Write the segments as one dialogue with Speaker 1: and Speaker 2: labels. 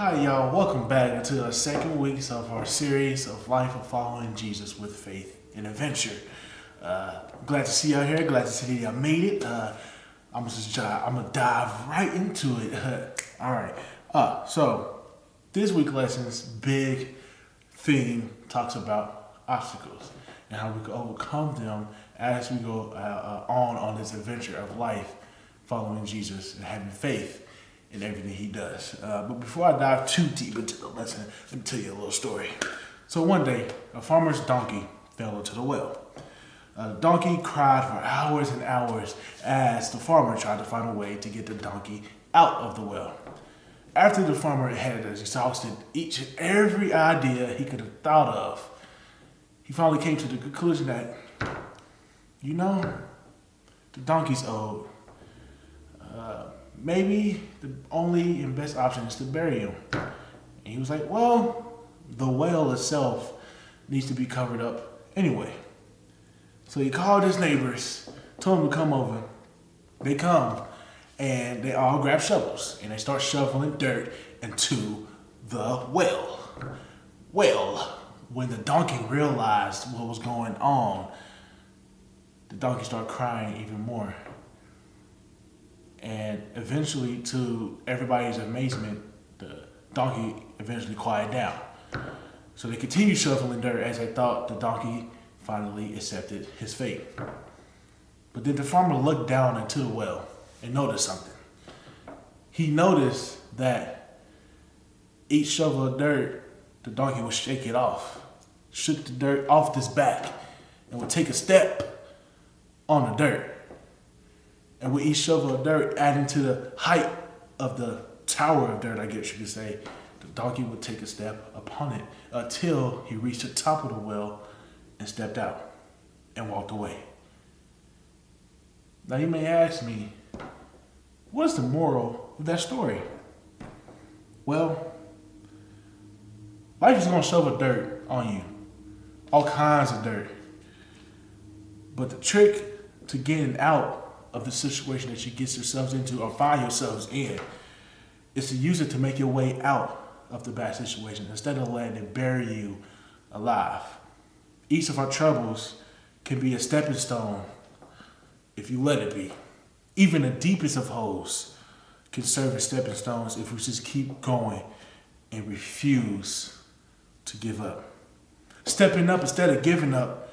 Speaker 1: Hi y'all, welcome back to the second week of our series of Life of Following Jesus with Faith and Adventure. Glad to see y'all here, glad to see y'all made it. I'm gonna dive right into it. Alright, so this week's lesson's big theme talks about obstacles and how we can overcome them as we go on this adventure of life following Jesus and having faith in everything he does. But before I dive too deep into the lesson, let me tell you a little story. So one day, a farmer's donkey fell into the well. The donkey cried for hours and hours as the farmer tried to find a way to get the donkey out of the well. After the farmer had exhausted each and every idea he could have thought of, he finally came to the conclusion that, the donkey's old. Maybe the only and best option is to bury him. And he was like, well, the well itself needs to be covered up anyway. So he called his neighbors, told them to come over. They come, and they all grab shovels, and they start shoveling dirt into the well. Well, when the donkey realized what was going on, the donkey started crying even more. And eventually, to everybody's amazement, the donkey eventually quieted down. So they continued shoveling dirt as they thought the donkey finally accepted his fate. But then the farmer looked down into the well and noticed something. He noticed that each shovel of dirt, the donkey would shake it off, shook the dirt off his back, and would take a step on the dirt. And with each shovel of dirt adding to the height of the tower of dirt, I guess you could say, the donkey would take a step upon it until he reached the top of the well and stepped out and walked away. Now you may ask me, what is the moral of that story? Well, life is going to shovel dirt on you, all kinds of dirt. But the trick to getting out of the situation that you get yourselves into or find yourselves in is to use it to make your way out of the bad situation instead of letting it bury you alive. Each of our troubles can be a stepping stone if you let it be. Even the deepest of holes can serve as stepping stones if we just keep going and refuse to give up. Stepping up instead of giving up,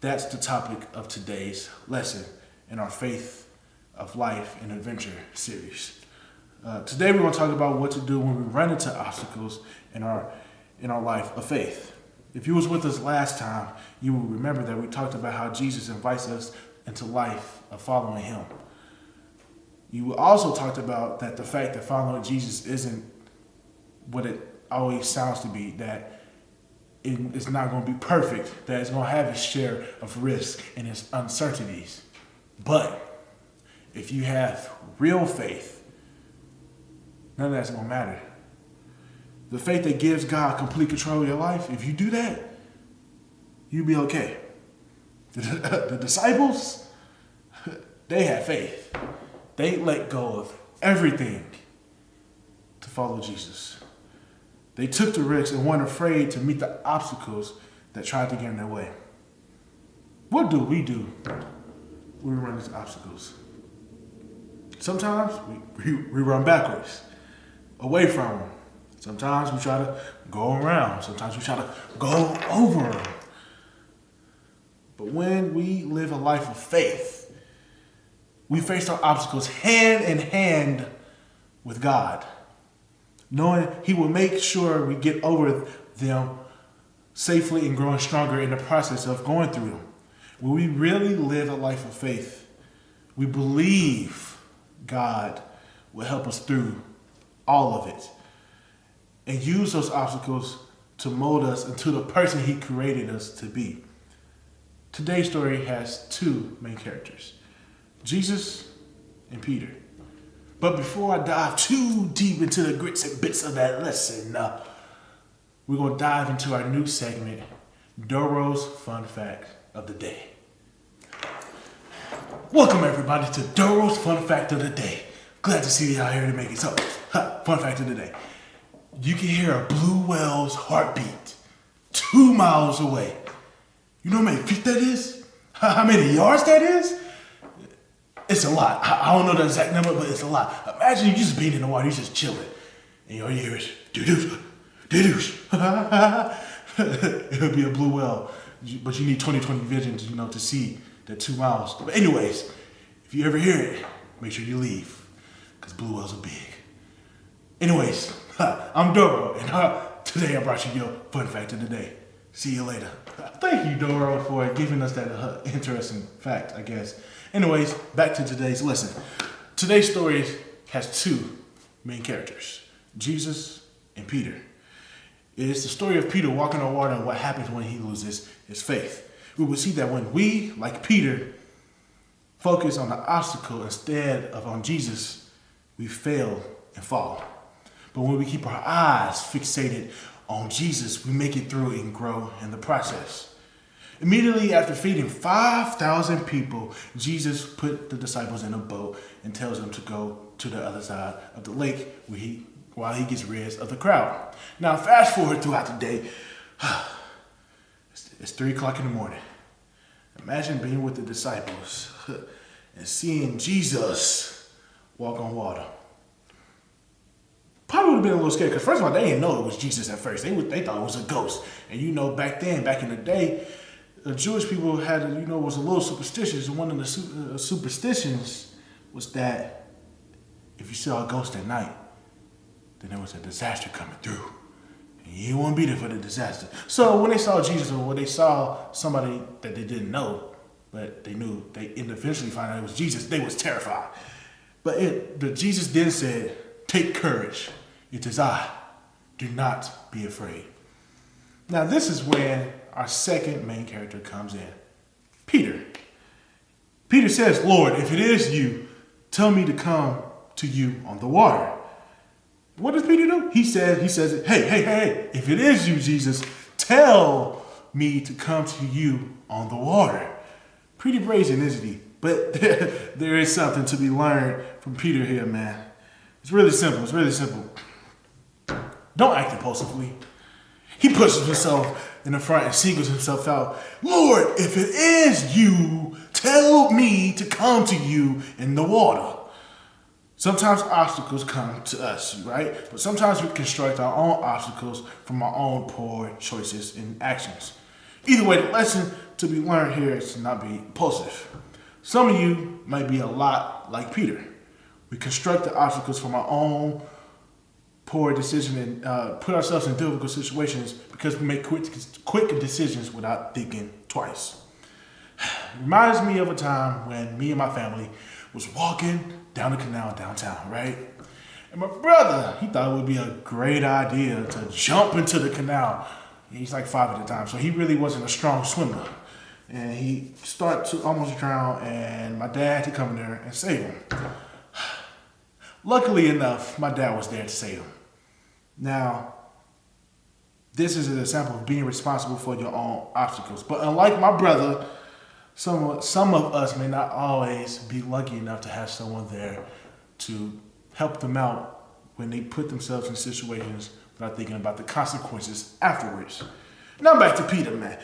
Speaker 1: that's the topic of today's lesson in our Faith of Life and Adventure series. Today we're going to talk about what to do when we run into obstacles in our life of faith. If you was with us last time, you will remember that we talked about how Jesus invites us into life of following him. You also talked about that the fact that following Jesus isn't what it always sounds to be, that it's not going to be perfect, that it's going to have its share of risk and its uncertainties. But if you have real faith, none of that's going to matter. The faith that gives God complete control of your life, if you do that, you'll be okay. The disciples, they had faith. They let go of everything to follow Jesus. They took the risks and weren't afraid to meet the obstacles that tried to get in their way. What do we do when we run into obstacles? Sometimes we run backwards, away from them. Sometimes we try to go around. Sometimes we try to go over them. But when we live a life of faith, we face our obstacles hand in hand with God, knowing he will make sure we get over them safely and growing stronger in the process of going through them. When we really live a life of faith, we believe God will help us through all of it and use those obstacles to mold us into the person he created us to be. Today's story has two main characters, Jesus and Peter. But before I dive too deep into the grits and bits of that lesson, we're going to dive into our new segment, Doro's Fun Fact of the Day. Welcome everybody to Doro's Fun Fact of the Day. Glad to see you out here to make it so. Fun fact of the day. you can hear a blue whale's heartbeat 2 miles away. You know how many feet that is? How many yards that is? It's a lot. I don't know the exact number, but it's a lot. Imagine you just being in the water, you just chilling, and all you hear is doo-doo, doo-doo. It'll be a blue whale, but you need 20/20 vision to see the 2 miles. But anyways, if you ever hear it, make sure you leave, because blue whales are big. Anyways, I'm Doro, and today I brought you your fun fact of the day. See you later. Thank you, Doro, for giving us that interesting fact, I guess. Anyways, back to today's lesson. Today's story has two main characters, Jesus and Peter. It is the story of Peter walking on water and what happens when he loses his faith. We will see that when we, like Peter, focus on the obstacle instead of on Jesus, we fail and fall. But when we keep our eyes fixated on Jesus, we make it through and grow in the process. Immediately after feeding 5,000 people, Jesus put the disciples in a boat and tells them to go to the other side of the lake while he gets rid of the crowd. Now, fast forward throughout the day. It's 3 o'clock in the morning. Imagine being with the disciples and seeing Jesus walk on water. Probably would have been a little scared because first of all, they didn't know it was Jesus at first. They thought it was a ghost. And back in the day, the Jewish people had, was a little superstitious. And one of the superstitions was that if you saw a ghost at night, then there was a disaster coming through. And you wouldn't be there for the disaster. So when they saw Jesus or when they saw somebody that they didn't know, but they knew, they eventually found out it was Jesus, they was terrified. But Jesus then said, "Take courage. It is I. Do not be afraid." Now this is when our second main character comes in, Peter. Peter says, "Lord, if it is you, tell me to come to you on the water." What does Peter do? He says, hey, if it is you, Jesus, tell me to come to you on the water. Pretty brazen, isn't he? But there is something to be learned from Peter here, man. It's really simple. Don't act impulsively. He pushes himself in the front and singles himself out. "Lord, if it is you, tell me to come to you in the water." Sometimes obstacles come to us, right? But sometimes we construct our own obstacles from our own poor choices and actions. Either way, the lesson to be learned here is to not be impulsive. Some of you might be a lot like Peter. We construct the obstacles from our own poor decision and put ourselves in difficult situations because we make quick decisions without thinking twice. It reminds me of a time when me and my family was walking down the canal downtown, right? And my brother, he thought it would be a great idea to jump into the canal. He's like 5 at the time, so he really wasn't a strong swimmer. And he started to almost drown, and my dad had to come in there and save him. Luckily enough, my dad was there to save him. Now, this is an example of being responsible for your own obstacles. But unlike my brother, some of us may not always be lucky enough to have someone there to help them out when they put themselves in situations without thinking about the consequences afterwards. Now back to Peter, man.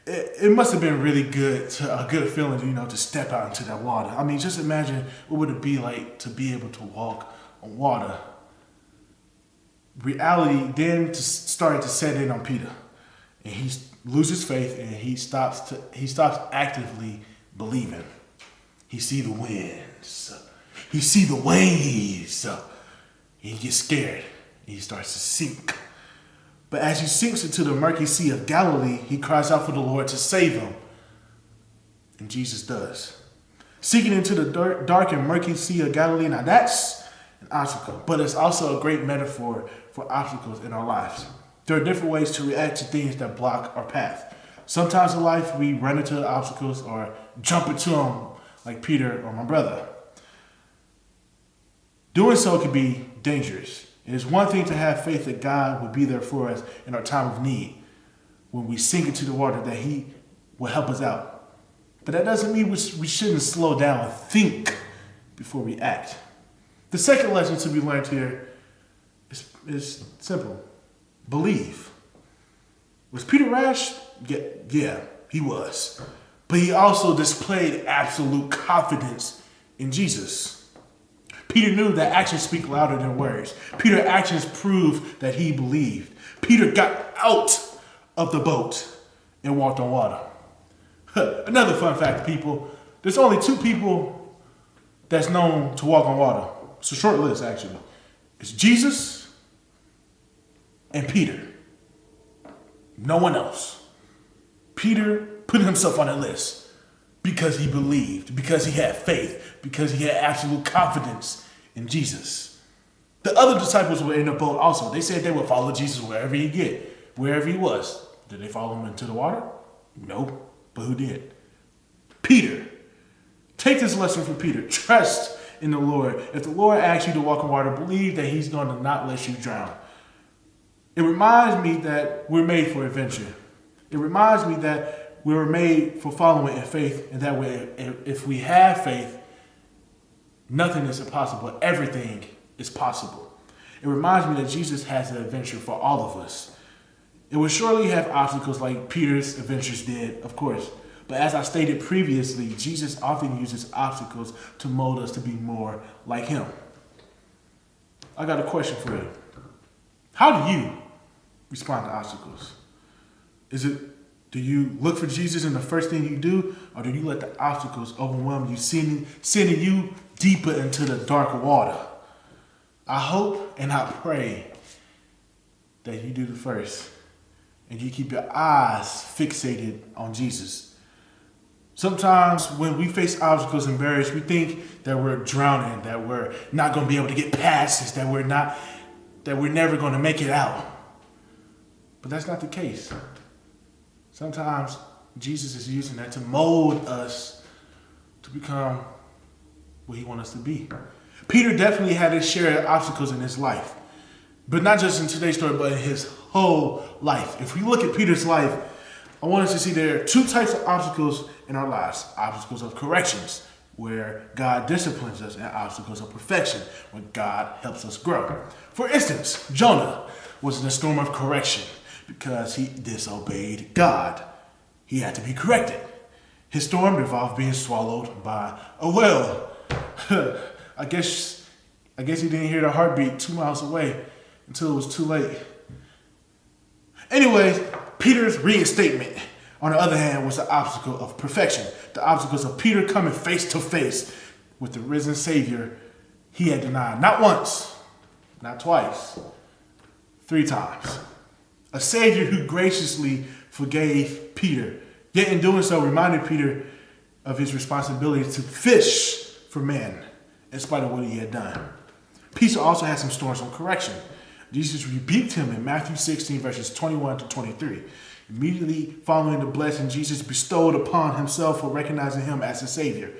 Speaker 1: It must have been really a good feeling, to step out into that water. I mean, just imagine what would it be like to be able to walk on water. Reality then started to set in on Peter, and he loses faith and he stops actively believing. He see the winds, he see the waves, and he gets scared. And he starts to sink. But as he sinks into the murky sea of Galilee, he cries out for the Lord to save him. And Jesus does. Sinking into the dark and murky sea of Galilee, now that's an obstacle, but it's also a great metaphor for obstacles in our lives. There are different ways to react to things that block our path. Sometimes in life, we run into obstacles or jump into them like Peter or my brother. Doing so can be dangerous. It is one thing to have faith that God will be there for us in our time of need. When we sink into the water, that he will help us out. But that doesn't mean we shouldn't slow down and think before we act. The second lesson to be learned here It's simple. Believe. Was Peter rash? Yeah, he was. But he also displayed absolute confidence in Jesus. Peter knew that actions speak louder than words. Peter's actions proved that he believed. Peter got out of the boat and walked on water. Another fun fact, people. There's only 2 people that's known to walk on water. It's a short list, actually. It's Jesus and Peter. No one else. Peter put himself on that list because he believed, because he had faith, because he had absolute confidence in Jesus. The other disciples were in the boat also. They said they would follow Jesus wherever he was. Did they follow him into the water? Nope. But who did? Peter. Take this lesson from Peter. Trust in the Lord. If the Lord asks you to walk on water, believe that he's going to not let you drown. It reminds me that we're made for adventure. It reminds me that we were made for following in faith, and that way, if we have faith, nothing is impossible. Everything is possible. It reminds me that Jesus has an adventure for all of us. It will surely have obstacles like Peter's adventures did, of course. But as I stated previously, Jesus often uses obstacles to mold us to be more like him. I got a question for you. How do you respond to obstacles? Do you look for Jesus in the first thing you do, or do you let the obstacles overwhelm you, sending you deeper into the dark water? I hope and I pray that you do the first, and you keep your eyes fixated on Jesus. Sometimes when we face obstacles and barriers, we think that we're drowning, that we're not going to be able to get past this, that we're never going to make it out. But that's not the case. Sometimes Jesus is using that to mold us to become what he wants us to be. Peter definitely had his share of obstacles in his life. But not just in today's story, but in his whole life. If we look at Peter's life, I want us to see there are 2 types of obstacles in our lives. Obstacles of corrections, where God disciplines us, and obstacles of perfection, where God helps us grow. For instance, Jonah was in a storm of correction because he disobeyed God. He had to be corrected. His storm involved being swallowed by a whale. I guess he didn't hear the heartbeat 2 miles away until it was too late. Anyways, Peter's reinstatement, on the other hand, was the obstacle of perfection. The obstacles of Peter coming face to face with the risen Savior he had denied. Not once, not twice, 3 times. A Savior who graciously forgave Peter, yet in doing so reminded Peter of his responsibility to fish for men in spite of what he had done. Peter also had some storms of correction. Jesus rebuked him in Matthew 16, verses 21 to 23. Immediately following the blessing Jesus bestowed upon himself for recognizing him as a Savior,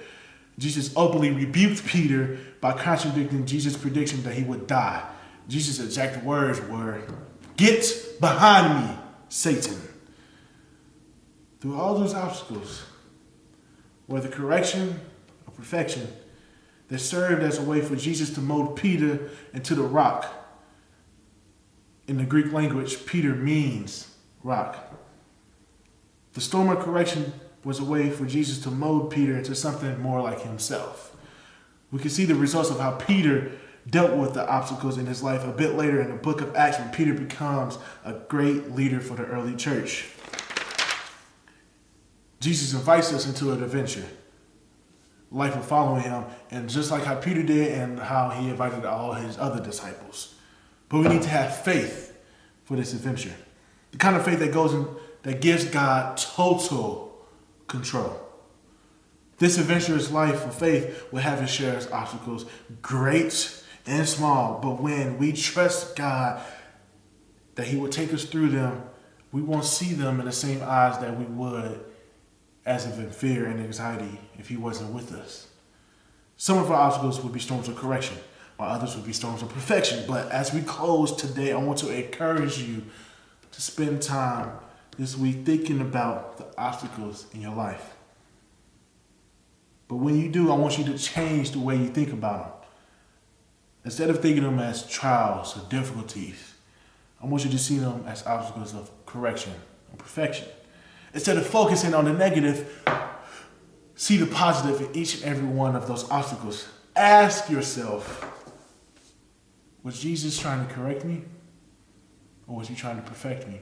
Speaker 1: Jesus openly rebuked Peter by contradicting Jesus' prediction that he would die. Jesus' exact words were, "Get behind me, Satan." Through all those obstacles, whether correction or perfection, that served as a way for Jesus to mold Peter into the rock. In the Greek language, Peter means rock. The storm of correction was a way for Jesus to mold Peter into something more like himself. We can see the results of how Peter dealt with the obstacles in his life a bit later in the book of Acts, when Peter becomes a great leader for the early church. Jesus invites us into an adventure, life of following him, and just like how Peter did and how he invited all his other disciples. But we need to have faith for this adventure. The kind of faith that gives God total control. This adventurous life of faith will have its share of obstacles, great and small. But when we trust God that he will take us through them, we won't see them in the same eyes that we would as if in fear and anxiety if he wasn't with us. Some of our obstacles will be storms of correction, while others will be storms of perfection. But as we close today, I want to encourage you to spend time this week thinking about the obstacles in your life. But when you do, I want you to change the way you think about them. Instead of thinking them as trials or difficulties, I want you to see them as obstacles of correction and perfection. Instead of focusing on the negative, see the positive in each and every one of those obstacles. Ask yourself, was Jesus trying to correct me? Or was he trying to perfect me?